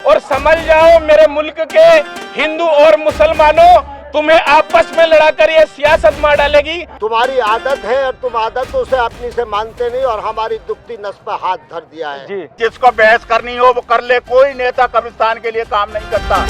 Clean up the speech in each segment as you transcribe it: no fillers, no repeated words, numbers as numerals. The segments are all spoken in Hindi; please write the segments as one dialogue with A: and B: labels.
A: और समझ जाओ मेरे मुल्क के हिंदू और मुसलमानों, तुम्हें आपस में लड़ाकर ये सियासत मार डालेगी।
B: तुम्हारी आदत है और तुम आदतों से अपनी से मानते नहीं और हमारी दुखती नस पर हाथ धर दिया है
C: जी।
D: जिसको बहस करनी हो वो कर ले, कोई नेता कब्रिस्तान के लिए काम नहीं करता।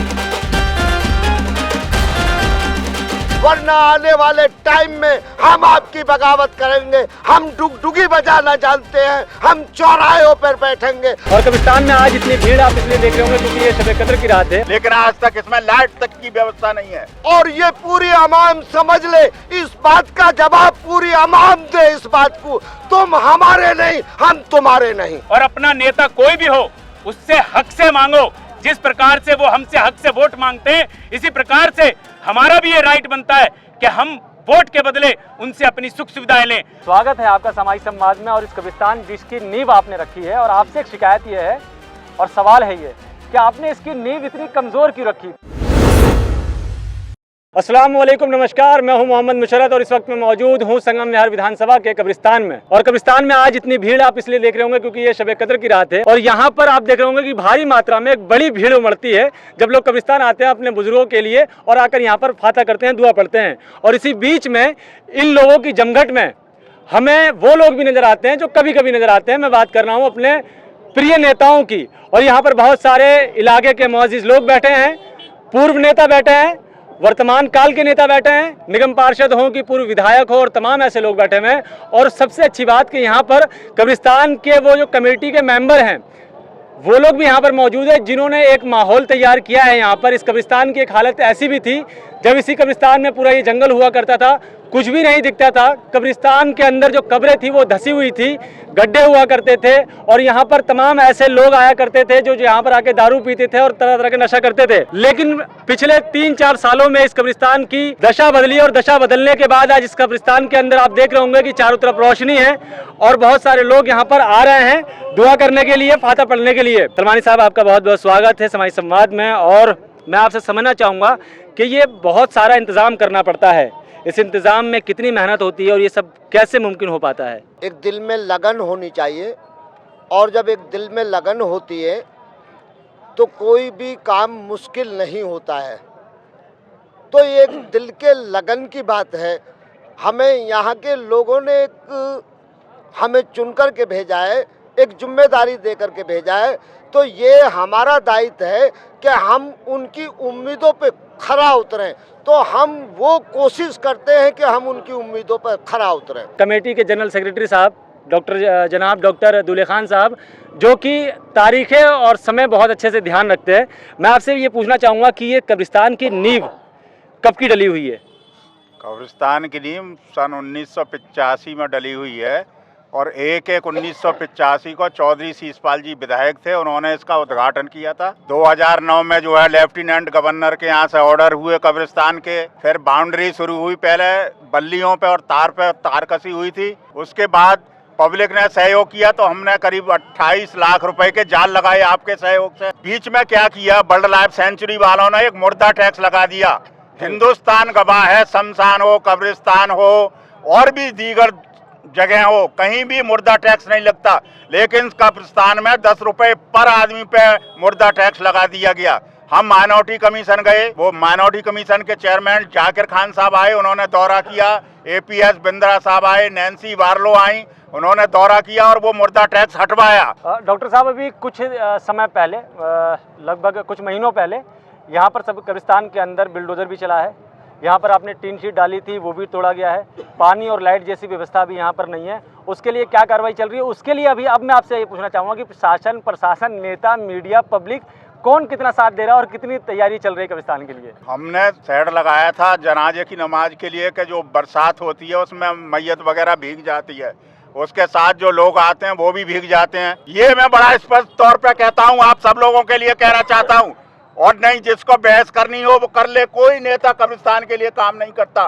B: वरना आने वाले टाइम में हम आपकी बगावत करेंगे। हम डुगडुगी बजाना जानते हैं, हम चौराहों पर बैठेंगे।
C: और कब्रिस्तान में आज इतनी भीड़ आप इसलिए देख रहे होंगे क्योंकि ये शब कद्र की रात है,
D: लेकिन आज तक इसमें लाइट तक की व्यवस्था नहीं है।
B: और ये पूरी अवाम समझ ले, इस बात का जवाब पूरी अवाम दे इस बात को, तुम हमारे नहीं, हम तुम्हारे नहीं।
A: और अपना नेता कोई भी हो उससे हक से मांगो। जिस प्रकार से वो हमसे हक से वोट मांगते हैं, इसी प्रकार से हमारा भी ये राइट बनता है कि हम वोट के बदले उनसे अपनी सुख सुविधाएं लें।
C: स्वागत है आपका सामाजिक संवाद में। और इस कब्रिस्तान जिसकी नींव आपने रखी है, और आपसे एक शिकायत ये है और सवाल है ये कि आपने इसकी नींव इतनी कमजोर क्यों रखी। अस्सलाम वालेकुम, नमस्कार। मैं हूं मोहम्मद मुशर्रत और इस वक्त मैं मौजूद हूं संगम विहार विधानसभा के कब्रिस्तान में। और कब्रिस्तान में आज इतनी भीड़ आप इसलिए देख रहे होंगे क्योंकि ये शब कद्र की रात है। और यहाँ पर आप देख रहे होंगे कि भारी मात्रा में एक बड़ी भीड़ उमड़ती है जब लोग कब्रिस्तान आते हैं अपने बुजुर्गों के लिए और आकर यहाँ पर फाता करते हैं, दुआ पढ़ते हैं। और इसी बीच में इन लोगों की जमघट में हमें वो लोग भी नजर आते हैं जो कभी कभी नजर आते हैं। मैं बात कर रहा हूँ अपने प्रिय नेताओं की। और यहाँ पर बहुत सारे इलाके के मुअज़्ज़िज़ लोग बैठे हैं, पूर्व नेता बैठे हैं, वर्तमान काल के नेता बैठे हैं, निगम पार्षद हों कि पूर्व विधायक हो, और तमाम ऐसे लोग बैठे हुए हैं। और सबसे अच्छी बात कि यहाँ पर कब्रिस्तान के वो जो कमेटी के मेंबर हैं वो लोग भी यहाँ पर मौजूद है, जिन्होंने एक माहौल तैयार किया है। यहाँ पर इस कब्रिस्तान की एक हालत ऐसी भी थी जब इसी कब्रिस्तान में पूरा ये जंगल हुआ करता था, कुछ भी नहीं दिखता था। कब्रिस्तान के अंदर जो कब्रें थी वो धसी हुई थी, गड्ढे हुआ करते थे। और यहाँ पर तमाम ऐसे लोग आया करते थे जो यहाँ पर आके दारू पीते थे और तरह तरह के नशा करते थे। लेकिन पिछले 3-4 सालों में इस कब्रिस्तान की दशा बदली, और दशा बदलने के बाद आज इस कब्रिस्तान के अंदर आप देख रहे होंगे कि चारों तरफ रोशनी है और बहुत सारे लोग यहाँ पर आ रहे हैं दुआ करने के लिए, फाता पढ़ने के लिए। सलमानी साहब, आपका बहुत बहुत स्वागत है सामाजिक संवाद में। और मैं आपसे समझना चाहूँगा कि ये बहुत सारा इंतज़ाम करना पड़ता है, इस इंतज़ाम में कितनी मेहनत होती है और ये सब कैसे मुमकिन हो पाता है?
B: एक दिल में लगन होनी चाहिए, और जब एक दिल में लगन होती है तो कोई भी काम मुश्किल नहीं होता है। तो ये एक दिल के लगन की बात है। हमें यहाँ के लोगों ने हमें चुनकर के भेजा है, एक जिम्मेदारी देकर के भेजा है। तो ये हमारा दायित्व है कि हम उनकी उम्मीदों पे खरा उतरें। तो हम वो कोशिश करते हैं कि हम उनकी उम्मीदों पर खरा उतरें।
C: कमेटी के जनरल सेक्रेटरी साहब जनाब डॉक्टर दूल्हे खान साहब, जो कि तारीखें और समय बहुत अच्छे से ध्यान रखते हैं, मैं आपसे ये पूछना चाहूँगा कि ये कब्रिस्तान की नींव कब की डली हुई है?
D: कब्रिस्तान की नींव सन 1985 में डली हुई है। और 1/1/1985 को चौधरी शीशपाल जी विधायक थे, उन्होंने इसका उद्घाटन किया था। 2009 में जो है लेफ्टिनेंट गवर्नर के यहाँ से ऑर्डर हुए कब्रिस्तान के, फिर बाउंड्री शुरू हुई। पहले बल्लियों पे और तार कसी हुई थी, उसके बाद पब्लिक ने सहयोग किया तो हमने करीब 28 लाख रुपए के जाल लगाए आपके सहयोग से। बीच में क्या किया, वर्ल्ड लाइफ सेंचुरी वालों ने एक मुर्दा टैक्स लगा दिया। हिंदुस्तान गवाह है, शमशान हो, कब्रिस्तान हो और भी दीगर जगह हो, कहीं भी मुर्दा टैक्स नहीं लगता। लेकिन कब्रिस्तान में 10 रुपए पर आदमी पे मुर्दा टैक्स लगा दिया गया। हम माइनॉरिटी कमीशन गए, वो माइनॉरिटी कमीशन के चेयरमैन जाकिर खान साहब आए, उन्होंने दौरा किया। APS बिंद्रा साहब आए, नैन्सी वार्लो आई, उन्होंने दौरा किया और वो मुर्दा टैक्स हटवाया।
C: डॉक्टर साहब, अभी कुछ समय पहले, लगभग कुछ महीनों पहले, यहाँ पर सब कब्रिस्तान के अंदर बिल्डोजर भी चला है। यहाँ पर आपने टीन शीट डाली थी, वो भी तोड़ा गया है। पानी और लाइट जैसी व्यवस्था भी यहाँ पर नहीं है। उसके लिए क्या कार्रवाई चल रही है? उसके लिए अभी अब मैं आपसे ये पूछना चाहूँगा कि शासन, प्रशासन, नेता, मीडिया, पब्लिक कौन कितना साथ दे रहा है और कितनी तैयारी चल रही है कब्रिस्तान के लिए?
D: हमने शेड लगाया था जनाजे की नमाज के लिए कि जो बरसात होती है उसमें मैयत वगैरह भीग जाती है, उसके साथ जो लोग आते हैं वो भी भीग जाते हैं। ये मैं बड़ा स्पष्ट तौर पे कहता हूँ, आप सब लोगों के लिए कहना चाहता हूँ। और नहीं, जिसको बहस करनी हो वो कर ले, कोई नेता कब्रिस्तान के लिए काम नहीं करता।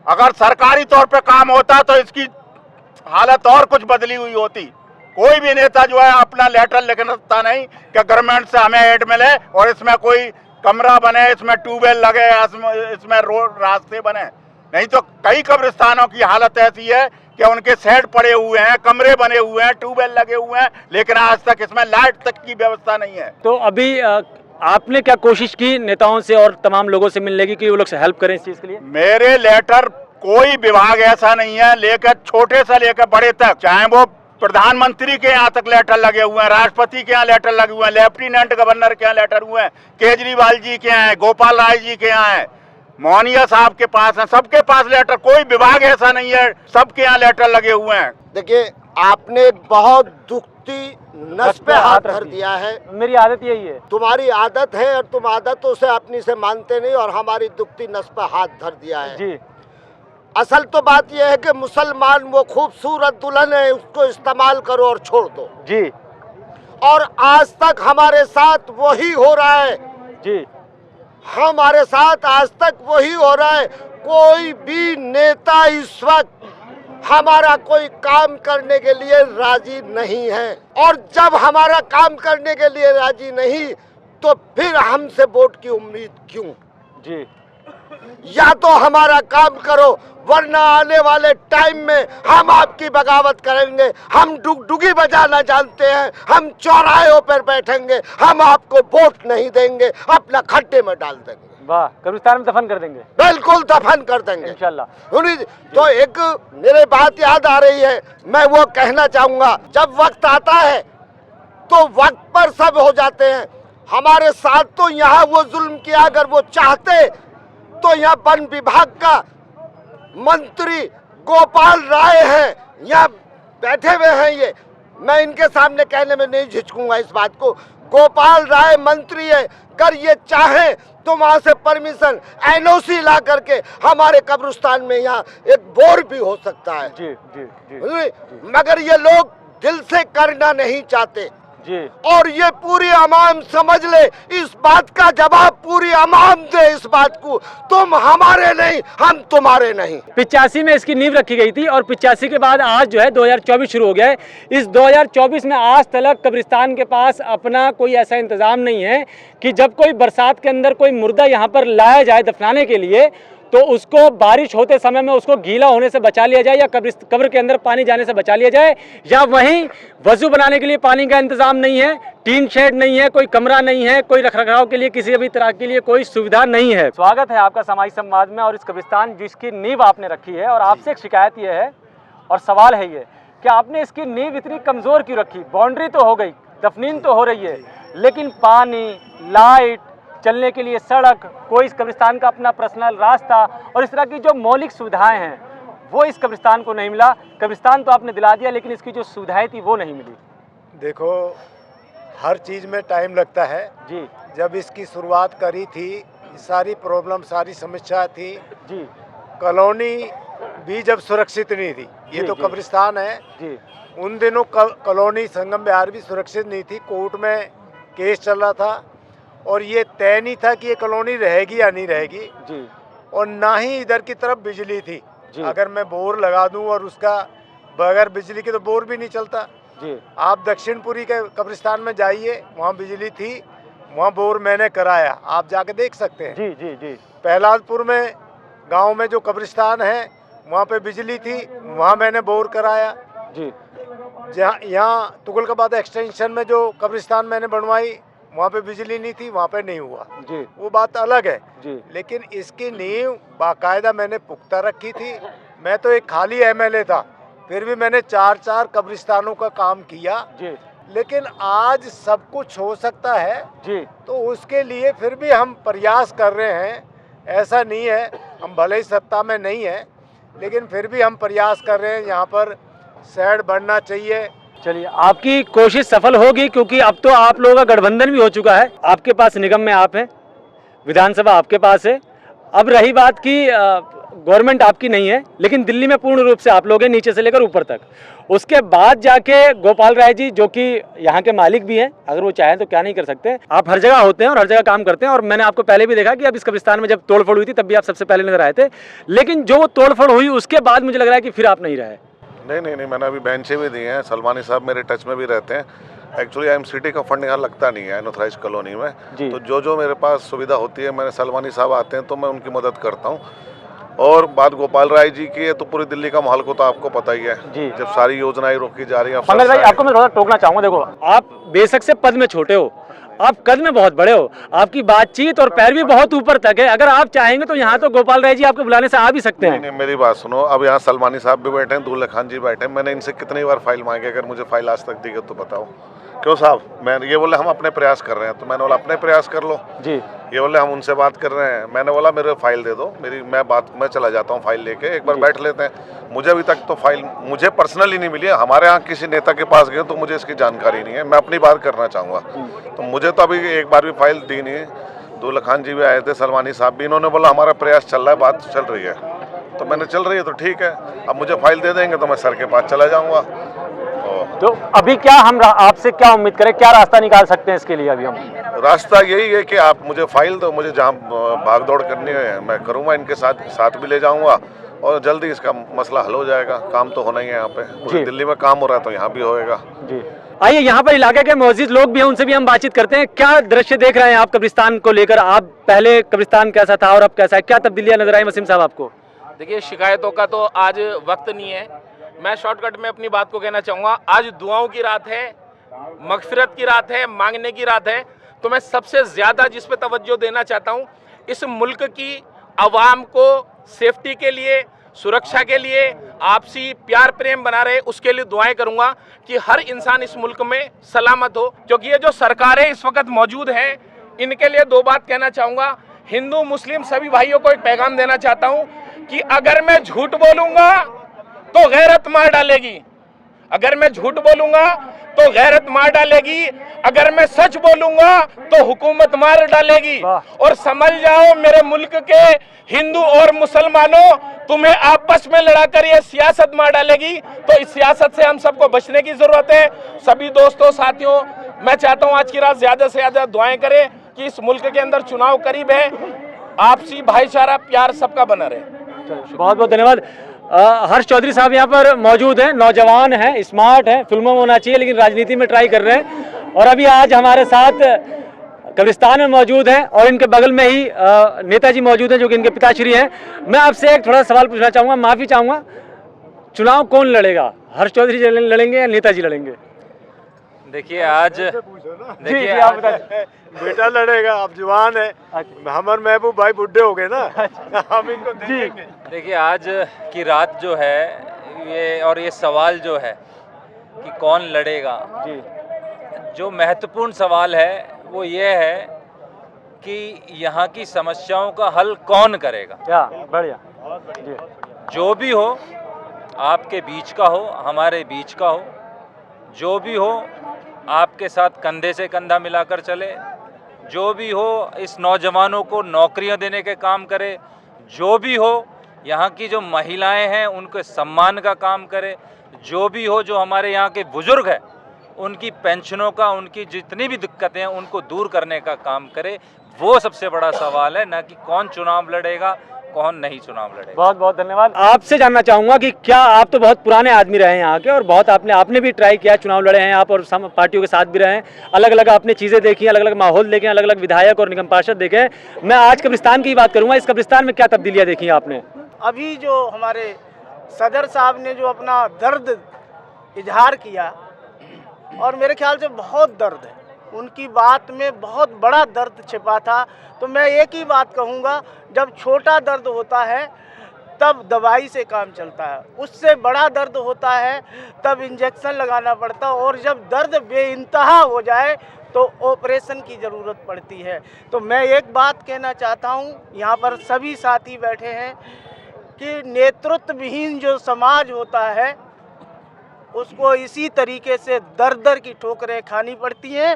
D: अगर सरकारी तौर पे काम होता तो इसकी हालत और कुछ बदली हुई होती। कोई भी नेता जो है अपना लेटर लिख सकता नहीं कि गवर्नमेंट से हमें एड मिले और इसमें कोई कमरा बने, इसमें ट्यूबवेल लगे, इसमें रोड रास्ते बने। नहीं तो कई कब्रिस्तानों की हालत ऐसी है कि उनके शेड पड़े हुए हैं, कमरे बने हुए हैं, ट्यूबवेल लगे हुए हैं, लेकिन आज तक इसमें लाइट तक की व्यवस्था नहीं है।
C: तो अभी आपने क्या कोशिश की नेताओं से और तमाम लोगों से मिलने की कि वो लोग से हेल्प करें इस चीज के लिए?
D: मेरे लेटर कोई विभाग ऐसा नहीं है, लेकर छोटे से लेकर बड़े तक, चाहे वो प्रधानमंत्री के यहाँ तक लेटर लगे हुए हैं, राष्ट्रपति के यहाँ लेटर लगे हुए हैं, लेफ्टिनेंट गवर्नर के यहाँ लेटर हुए हैं, केजरीवाल जी के यहाँ है, गोपाल राय जी के यहाँ है, मोहनिया साहब के पास है, सबके पास लेटर, कोई विभाग ऐसा नहीं है, सबके यहाँ लेटर लगे हुए हैं।
B: देखिए, आपने एक बहुत दुखती नस पे हाथ धर दिया है।
C: मेरी आदत यही है।
B: तुम्हारी आदत है और तुम आदतों से अपनी से मानते नहीं, और हमारी दुखती नस पे हाथ धर दिया है
C: जी।
B: असल तो बात यह है कि मुसलमान वो खूबसूरत दुल्हन है, उसको इस्तेमाल करो और छोड़ दो
C: जी।
B: और आज तक हमारे साथ वही हो रहा है
C: जी।
B: हमारे साथ आज तक वही हो रहा है। कोई भी नेता इस वक्त हमारा कोई काम करने के लिए राजी नहीं है, और जब हमारा काम करने के लिए राजी नहीं तो फिर हमसे वोट की उम्मीद क्यों?
C: जी।
B: या तो हमारा काम करो, वरना आने वाले टाइम में हम आपकी बगावत करेंगे। हम डुगडुगी बजाना जानते हैं, हम चौराहों पर बैठेंगे, हम आपको वोट नहीं देंगे, अपना खड्डे में डाल देंगे।
C: वाह, कब्रिस्तान में दफन कर देंगे?
B: बिल्कुल दफन कर देंगे
C: इंशाल्लाह।
B: तो एक मेरे बात याद आ रही है, मैं वो कहना चाहूंगा, जब वक्त आता है तो वक्त पर सब हो जाते हैं। हमारे साथ तो यहाँ वो जुल्म किया, अगर वो चाहते तो यहाँ वन विभाग का मंत्री गोपाल राय हैं, यहाँ बैठे हुए हैं। ये मैं इनके सामने कहने में नहीं झिझकूंगा इस बात को। गोपाल राय मंत्री है, अगर ये चाहे तो वहां से परमिशन एनओसी ला करके हमारे कब्रिस्तान में यहाँ एक बोर भी हो सकता है।
C: जी जी जी।
B: मगर ये लोग दिल से करना नहीं चाहते
C: जी।
B: और ये पूरी अवाम समझ ले, इस बात का जवाब पूरी अवाम दे इस बात को, तुम हमारे नहीं, हम तुम्हारे नहीं।
C: 85 में इसकी नींव रखी गई थी और 85 के बाद आज जो है 2024 शुरू हो गया है। इस 2024 में आज तक कब्रिस्तान के पास अपना कोई ऐसा इंतजाम नहीं है कि जब कोई बरसात के अंदर कोई मुर्दा यहाँ पर लाया जाए दफनाने के लिए तो उसको बारिश होते समय में उसको गीला होने से बचा लिया जाए, या कब्र के अंदर पानी जाने से बचा लिया जाए, या वहीं वजू बनाने के लिए पानी का इंतजाम नहीं है, टीन शेड नहीं है, कोई कमरा नहीं है, कोई रखरखाव के लिए किसी भी तरह के लिए कोई सुविधा नहीं है। स्वागत है आपका सामाजिक संवाद में, और इस कब्रिस्तान जिसकी नींव आपने रखी है, और आपसे एक शिकायत ये है और सवाल है ये कि आपने इसकी नींव इतनी कमज़ोर क्यों रखी? बाउंड्री तो हो गई, दफनीन तो हो रही है, लेकिन पानी, लाइट, चलने के लिए सड़क, कोई इस कब्रिस्तान का अपना पर्सनल रास्ता और इस तरह की जो मौलिक सुविधाएं हैं वो इस कब्रिस्तान को नहीं मिला। कब्रिस्तान तो आपने दिला दिया, लेकिन इसकी जो सुविधाएं थी वो नहीं मिली।
E: देखो, हर चीज़ में टाइम लगता है
C: जी।
E: जब इसकी शुरुआत करी थी, सारी प्रॉब्लम, सारी समस्या थी
C: जी।
E: कॉलोनी भी जब सुरक्षित नहीं थी, ये
C: जी,
E: तो
C: जी।
E: कब्रिस्तान है
C: जी।
E: उन दिनों कॉलोनी संगम विहार भी सुरक्षित नहीं थी, कोर्ट में केस चल रहा था और ये तय नहीं था कि ये कॉलोनी रहेगी या नहीं रहेगी
C: जी।
E: और ना ही इधर की तरफ बिजली थी।
C: जी।
E: अगर मैं बोर लगा दूं और उसका बगैर बिजली के तो बोर भी नहीं चलता।
C: जी।
E: आप दक्षिणपुरी के कब्रिस्तान में जाइए, वहाँ बिजली थी, वहाँ बोर मैंने कराया, आप जाके देख सकते हैं।
C: जी जी जी।
E: प्रहलादपुर में गांव में जो कब्रिस्तान है वहाँ पे बिजली थी, वहाँ मैंने बोर कराया।
C: जी।
E: जहाँ यहाँ तुगलकाबाद एक्सटेंशन में जो कब्रिस्तान मैंने बनवाई वहाँ पे बिजली नहीं थी, वहाँ पे नहीं हुआ
C: जी।
E: वो बात अलग है
C: जी।
E: लेकिन इसकी नींव बाकायदा मैंने पुख्ता रखी थी। मैं तो एक खाली एमएलए था, फिर भी मैंने 4 कब्रिस्तानों का काम किया
C: जी।
E: लेकिन आज सब कुछ हो सकता है
C: जी।
E: तो उसके लिए फिर भी हम प्रयास कर रहे हैं। ऐसा नहीं है, हम भले ही सत्ता में नहीं है लेकिन फिर भी हम प्रयास कर रहे हैं, यहाँ पर शेड बढ़ना चाहिए।
C: चलिए, आपकी कोशिश सफल होगी क्योंकि अब तो आप लोगों का गठबंधन भी हो चुका है। आपके पास निगम में आप हैं, विधानसभा आपके पास है। अब रही बात की गवर्नमेंट आपकी नहीं है, लेकिन दिल्ली में पूर्ण रूप से आप लोग हैं, नीचे से लेकर ऊपर तक। उसके बाद जाके गोपाल राय जी, जो कि यहाँ के मालिक भी हैं, अगर वो चाहें तो क्या नहीं कर सकते। आप हर जगह होते हैं और हर जगह काम करते हैं, और मैंने आपको पहले भी देखा कि अब इस कब्रिस्तान में जब तोड़फोड़ हुई थी तब भी आप सबसे पहले नजर आए थे, लेकिन जो वो तोड़फोड़ हुई उसके बाद मुझे लग रहा है कि फिर आप नहीं रहे।
F: नहीं, मैंने अभी बेंचें भी दी हैं। सलमानी साहब मेरे टच में भी रहते हैं। एक्चुअली IMCT का फंड यहाँ लगता नहीं है अनऑथराइज कॉलोनी में, तो जो मेरे पास सुविधा होती है, मैंने सलमानी साहब आते हैं तो मैं उनकी मदद करता हूँ। और बात गोपाल राय जी की है तो पूरी दिल्ली का माहौल को तो आपको पता ही है जी। जब सारी योजनाएं रोकी जा रही हैं।
C: पंकज भाई, आपको मैं थोड़ा टोकना चाहूँगा। देखो, आप बेशक से पद में छोटे हो, आप कद में बहुत बड़े हो, आपकी बातचीत और पैर भी बहुत ऊपर तक है। अगर आप चाहेंगे तो यहाँ तो गोपाल राय जी आपके बुलाने से आ भी सकते हैं।
F: नहीं, मेरी बात सुनो, अब यहाँ सलमानी साहब भी बैठे हैं, दूल्हा खान जी बैठे हैं, मैंने इनसे कितनी बार फाइल मांगी, अगर मुझे फाइल आज तक दी गई तो बताओ। क्यों साहब, मैं ये बोले हम अपने प्रयास कर रहे हैं, तो मैंने बोला अपने प्रयास कर लो
C: जी।
F: ये बोले हम उनसे बात कर रहे हैं, मैंने बोला मेरे फाइल दे दो, मैं चला जाता हूँ फाइल लेके, एक बार बैठ लेते हैं। मुझे अभी तक तो फाइल मुझे पर्सनली नहीं मिली है, हमारे यहाँ किसी नेता के पास गए तो मुझे इसकी जानकारी नहीं है, मैं अपनी बात करना चाहूँगा। तो मुझे तो अभी एक बार भी फाइल दी नहीं। दूल्हा खान जी भी आए थे, सलमानी साहब भी, इन्होंने बोला हमारा प्रयास चल रहा है, बात चल रही है, तो मैंने चल रही है तो ठीक है, अब मुझे फाइल दे देंगे तो मैं सर के पास चला जाऊँगा।
C: तो अभी क्या हम आपसे क्या उम्मीद करें, क्या रास्ता निकाल सकते हैं इसके लिए? अभी हम
F: रास्ता यही है कि आप मुझे फाइल दो, मुझे जहाँ भाग दौड़ करनी है मैं करूँगा, इनके साथ भी ले जाऊँगा और जल्दी इसका मसला हल हो जाएगा। काम तो होना ही है यहाँ पे, पूरी दिल्ली में काम हो रहा है तो यहाँ भी होएगा
C: जी। आइए, यहाँ पर इलाके के मौजूद लोग भी हैं, उनसे भी हम बातचीत करते हैं। क्या दृश्य देख रहे हैं आप कब्रिस्तान को लेकर? आप पहले कब्रिस्तान कैसा था और अब कैसा है, क्या तब्दीलियाँ नजर आई वसीम साहब आपको?
G: देखिए, शिकायतों का तो आज वक्त नहीं है, मैं शॉर्टकट में अपनी बात को कहना चाहूँगा। आज दुआओं की रात है, मगफिरत की रात है, मांगने की रात है। तो मैं सबसे ज़्यादा जिस पे तवज्जो देना चाहता हूँ, इस मुल्क की आवाम को सेफ्टी के लिए, सुरक्षा के लिए, आपसी प्यार प्रेम बना रहे, उसके लिए दुआएं करूँगा कि हर इंसान इस मुल्क में सलामत हो। क्योंकि ये जो सरकारें इस वक्त मौजूद हैं, इनके लिए दो बात कहना चाहूँगा। हिंदू मुस्लिम सभी भाइयों को एक पैगाम देना चाहता हूँ कि अगर मैं झूठ बोलूँगा तो गैरत मार डालेगी, अगर मैं झूठ बोलूंगा तो गैरत मार डालेगी, अगर मैं सच बोलूंगा तो हुकूमत मार डालेगी। और समझ जाओ मेरे मुल्क के हिंदू और मुसलमानों, तुम्हें आपस में लड़ाकर ये सियासत मार डालेगी। तो इस सियासत से हम सबको बचने की जरूरत है। सभी दोस्तों साथियों, मैं चाहता हूं आज की रात ज्यादा से ज्यादा दुआएं करें कि इस मुल्क के अंदर चुनाव करीब है, आपसी भाईचारा प्यार सबका बना रहे।
C: बहुत बहुत धन्यवाद। हर्ष चौधरी साहब यहाँ पर मौजूद हैं, नौजवान हैं, स्मार्ट हैं, फिल्मों में होना चाहिए लेकिन राजनीति में ट्राई कर रहे हैं, और अभी आज हमारे साथ कब्रिस्तान में मौजूद हैं और इनके बगल में ही नेताजी मौजूद हैं जो कि इनके पिताश्री हैं। मैं आपसे एक थोड़ा सवाल पूछना चाहूँगा, माफ़ी चाहूँगा, चुनाव कौन लड़ेगा, हर्ष चौधरी जी लड़ेंगे या नेताजी लड़ेंगे?
G: देखिए आज
C: देखिए आप
E: बेटा लड़ेगा, आप जवान है, हमर महबूब भाई बुढ़े हो गए ना, हम इनको देखेंगे।
G: देखिए, आज की रात जो है ये, और ये सवाल जो है कि कौन लड़ेगा
C: जी,
G: जो महत्वपूर्ण सवाल है वो ये है कि यहाँ की समस्याओं का हल कौन करेगा।
C: क्या बढ़िया जी।
G: जो भी हो, आपके बीच का हो, हमारे बीच का हो, जो भी हो आपके साथ कंधे से कंधा मिलाकर चले, जो भी हो इस नौजवानों को नौकरियां देने के काम करे, जो भी हो यहाँ की जो महिलाएं हैं उनके सम्मान का काम करे, जो भी हो जो हमारे यहाँ के बुजुर्ग हैं उनकी पेंशनों का, उनकी जितनी भी दिक्कतें हैं उनको दूर करने का काम करे। वो सबसे बड़ा सवाल है, ना कि कौन चुनाव लड़ेगा कौन नहीं चुनाव लड़ेगा।
C: बहुत बहुत धन्यवाद। आपसे जानना चाहूंगा कि क्या आप तो बहुत पुराने आदमी रहे हैं यहाँ के, और बहुत आपने भी ट्राई किया, चुनाव लड़े हैं आप और पार्टियों के साथ भी रहे हैं, अलग अलग आपने चीज़ें देखी, अलग अलग माहौल देखे, अलग अलग विधायक और निगम पार्षद देखे। मैं आज कब्रिस्तान की बात करूँगा, इस कब्रिस्तान में क्या तब्दीलियाँ देखी आपने?
H: अभी जो हमारे सदर साहब ने जो अपना दर्द इजहार किया, और मेरे ख्याल से बहुत दर्द है, उनकी बात में बहुत बड़ा दर्द छिपा था। तो मैं एक ही बात कहूँगा, जब छोटा दर्द होता है तब दवाई से काम चलता है, उससे बड़ा दर्द होता है तब इंजेक्शन लगाना पड़ता है, और जब दर्द बेइंतहा हो जाए तो ऑपरेशन की ज़रूरत पड़ती है। तो मैं एक बात कहना चाहता हूँ, यहाँ पर सभी साथी बैठे हैं, कि नेतृत्व विहीन जो समाज होता है उसको इसी तरीके से दर दर की ठोकरें खानी पड़ती हैं,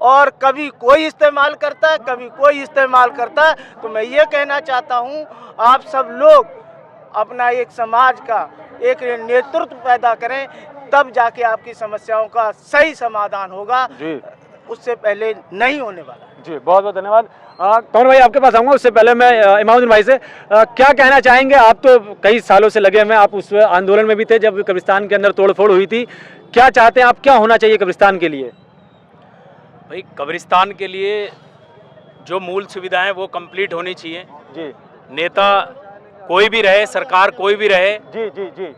H: और कभी कोई इस्तेमाल करता है, कभी कोई इस्तेमाल करता है। तो मैं ये कहना चाहता हूँ, आप सब लोग अपना एक समाज का एक नेतृत्व पैदा करें, तब जाके आपकी समस्याओं का सही समाधान होगा, उससे पहले नहीं होने वाला।
C: जी बहुत बहुत धन्यवाद। कौन भाई आपके पास आऊँगा, उससे पहले मैं इमामुद्दीन भाई से क्या कहना चाहेंगे? आप तो कई सालों से लगे हुए, आप उस आंदोलन में भी थे जब कब्रिस्तान के अंदर तोड़फोड़ हुई थी, क्या चाहते हैं आप, क्या होना चाहिए कब्रिस्तान के लिए?
A: भाई, कब्रिस्तान के लिए जो मूल सुविधाएं वो कंप्लीट होनी चाहिए
C: जी।
A: नेता कोई भी रहे, सरकार कोई भी रहे,
C: जी जी जी,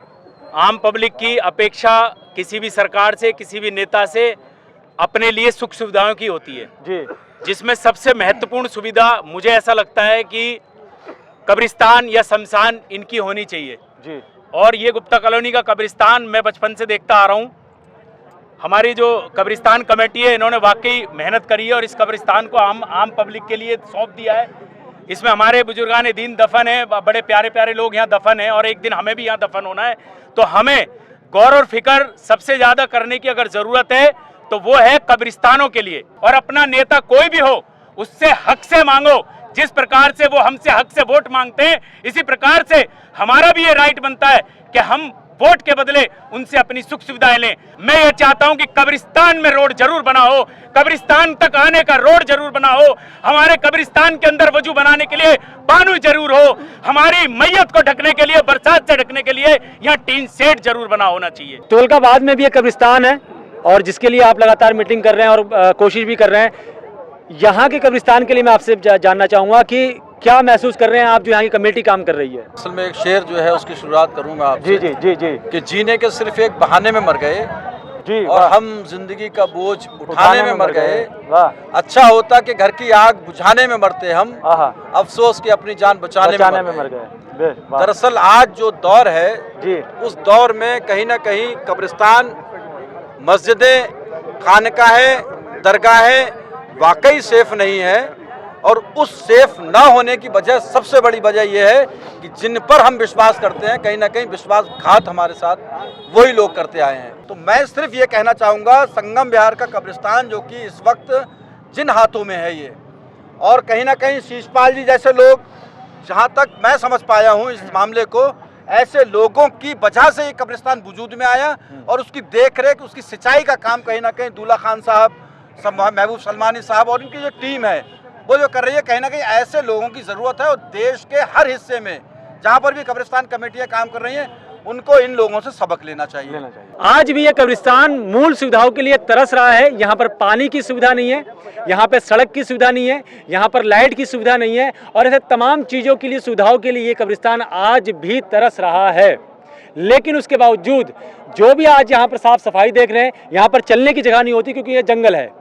A: आम पब्लिक की अपेक्षा किसी भी सरकार से, किसी भी नेता से अपने लिए सुख सुविधाओं की होती है
C: जी
A: जिसमें सबसे महत्वपूर्ण सुविधा मुझे ऐसा लगता है कि कब्रिस्तान या शमशान इनकी होनी चाहिए
C: जी।
A: और ये गुप्ता कॉलोनी का कब्रिस्तान मैं बचपन से देखता आ रहा हूँ। हमारी जो कब्रिस्तान कमेटी है इन्होंने वाकई मेहनत करी है और इस कब्रिस्तान को आम पब्लिक के लिए सौंप दिया है। इसमें हमारे बुजुर्गान दीन दफन है, बड़े प्यारे प्यारे लोग यहाँ दफन है और एक दिन हमें भी यहाँ दफन होना है। तो हमें गौर और फिक्र सबसे ज़्यादा करने की अगर ज़रूरत है तो वो है कब्रिस्तानों के लिए। और अपना नेता कोई भी हो उससे हक से मांगो, जिस प्रकार से वो हमसे हक से वोट मांगते हैं इसी प्रकार से हमारा भी ये राइट बनता है कि हम वोट के बदले उनसे अपनी सुख सुविधाएं लें। मैं ये चाहता हूं कि कब्रिस्तान में रोड जरूर बना हो, कब्रिस्तान तक आने का रोड जरूर बना हो, हमारे कब्रिस्तान के अंदर वजू बनाने के लिए पानी जरूर हो, हमारी मैयत को ढकने के लिए, बरसात से ढकने के लिए यहाँ टीन शेड जरूर बना होना चाहिए।
C: तुगलकाबाद में भी एक कब्रिस्तान है और जिसके लिए आप लगातार मीटिंग कर रहे हैं और कोशिश भी कर रहे हैं। यहाँ के कब्रिस्तान के लिए मैं आपसे जानना चाहूँगा कि क्या महसूस कर रहे हैं आप जो यहाँ की कमेटी काम कर रही है?
I: असल में एक शेर जो है उसकी शुरुआत करूँगा आपसे।
C: जी जी जी जी।
I: कि जीने के सिर्फ एक बहाने में मर गए
C: जी
I: और हम जिंदगी का बोझ उठाने में मर गए।
C: वाह।
I: अच्छा होता कि घर की आग बुझाने में मरते हम, अफसोस कि अपनी जान बचाने में मर गए। दरअसल आज जो दौर है
C: जी
I: उस दौर में कहीं ना कहीं कब्रिस्तान, मस्जिदें, खानकाहें, दरगाहें वाकई सेफ नहीं है। और उस सेफ ना होने की वजह, सबसे बड़ी वजह यह है कि जिन पर हम विश्वास करते हैं कहीं ना कहीं विश्वासघात हमारे साथ वही लोग करते आए हैं। तो मैं सिर्फ ये कहना चाहूँगा, संगम विहार का कब्रिस्तान जो कि इस वक्त जिन हाथों में है ये, और कहीं ना कहीं शीशपाल जी जैसे लोग, जहाँ तक मैं समझ पाया हूँ इस मामले को, ऐसे लोगों की वजह से ये कब्रिस्तान वजूद में आया और उसकी देख रेख, उसकी सिंचाई का काम कहीं ना कहीं दूल्हा खान साहब, महबूब सलमानी साहब और इनकी जो टीम है वो जो कर रही है। कहीं ना कहीं ऐसे लोगों की ज़रूरत है और देश के हर हिस्से में जहाँ पर भी कब्रिस्तान कमेटियाँ काम कर रही हैं उनको इन लोगों से सबक लेना चाहिए।
C: आज भी ये कब्रिस्तान मूल सुविधाओं के लिए तरस रहा है। यहाँ पर पानी की सुविधा नहीं है, यहाँ पे सड़क की सुविधा नहीं है, यहाँ पर लाइट की सुविधा नहीं है और ऐसे तमाम चीज़ों के लिए, सुविधाओं के लिए ये कब्रिस्तान आज भी तरस रहा है। लेकिन उसके बावजूद जो भी आज यहाँ पर साफ सफाई देख रहे हैं, यहाँ पर चलने की जगह नहीं होती क्योंकि ये जंगल है।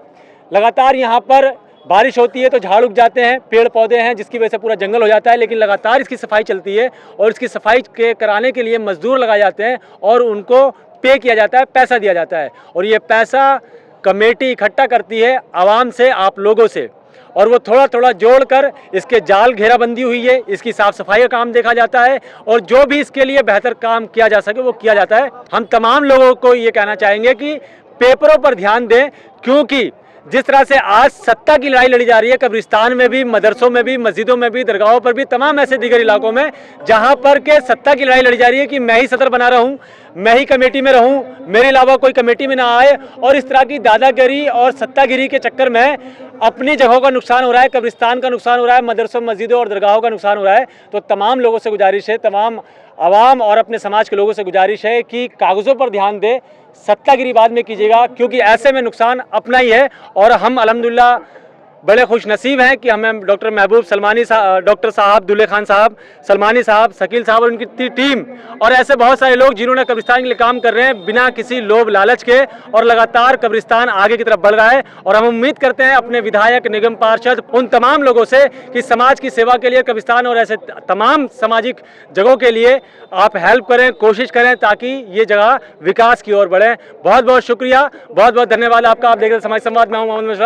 C: लगातार यहाँ पर बारिश होती है तो झाड़ उग जाते हैं, पेड़ पौधे हैं जिसकी वजह से पूरा जंगल हो जाता है। लेकिन लगातार इसकी सफाई चलती है और इसकी सफाई के कराने के लिए मजदूर लगाए जाते हैं और उनको पे किया जाता है, पैसा दिया जाता है। और ये पैसा कमेटी इकट्ठा करती है आवाम से, आप लोगों से, और वो थोड़ा थोड़ा जोड़कर इसके जाल घेराबंदी हुई है, इसकी साफ सफाई का काम देखा जाता है और जो भी इसके लिए बेहतर काम किया जा सके वो किया जाता है। हम तमाम लोगों को ये कहना चाहेंगे कि पेपरों पर ध्यान दें, क्योंकि जिस तरह से आज सत्ता की लड़ाई लड़ी जा रही है कब्रिस्तान में भी, मदरसों में भी, मस्जिदों में भी, दरगाहों पर भी, तमाम ऐसे दीगर इलाकों में जहां पर के सत्ता की लड़ाई लड़ी जा रही है कि मैं ही सदर बना रहूं, मैं ही कमेटी में रहूं, मेरे अलावा कोई कमेटी में ना आए, और इस तरह की दादागिरी और सत्तागिरी के चक्कर में अपनी जगहों का नुकसान हो रहा है, कब्रिस्तान का नुकसान हो रहा है, मदरसों, मस्जिदों और दरगाहों का नुकसान हो रहा है। तो तमाम लोगों से गुजारिश है, तमाम आवाम और अपने समाज के लोगों से गुजारिश है कि कागज़ों पर ध्यान दें, सत्तागिरी बाद में कीजिएगा, क्योंकि ऐसे में नुकसान अपना ही है। और हम अल्हम्दुलिल्लाह बड़े खुश नसीब हैं कि हमें डॉक्टर महबूब सलमानी साहब, डॉक्टर साहब, दुल्हे खान साहब, सलमानी साहब, शकील साहब और उनकी टीम और ऐसे बहुत सारे लोग जिन्होंने कब्रिस्तान के लिए काम कर रहे हैं बिना किसी लोभ लालच के, और लगातार कब्रिस्तान आगे की तरफ बढ़ रहा है। और हम उम्मीद करते हैं अपने विधायक, निगम पार्षद, उन तमाम लोगों से कि समाज की सेवा के लिए कब्रिस्तान और ऐसे तमाम सामाजिक जगहों के लिए आप हेल्प करें, कोशिश करें ताकि ये जगह विकास की ओर बढ़े। बहुत बहुत शुक्रिया, बहुत बहुत धन्यवाद आपका। आप देख रहे हैं समाज संवाद में हूं मोहम्मद मुशर्रफ।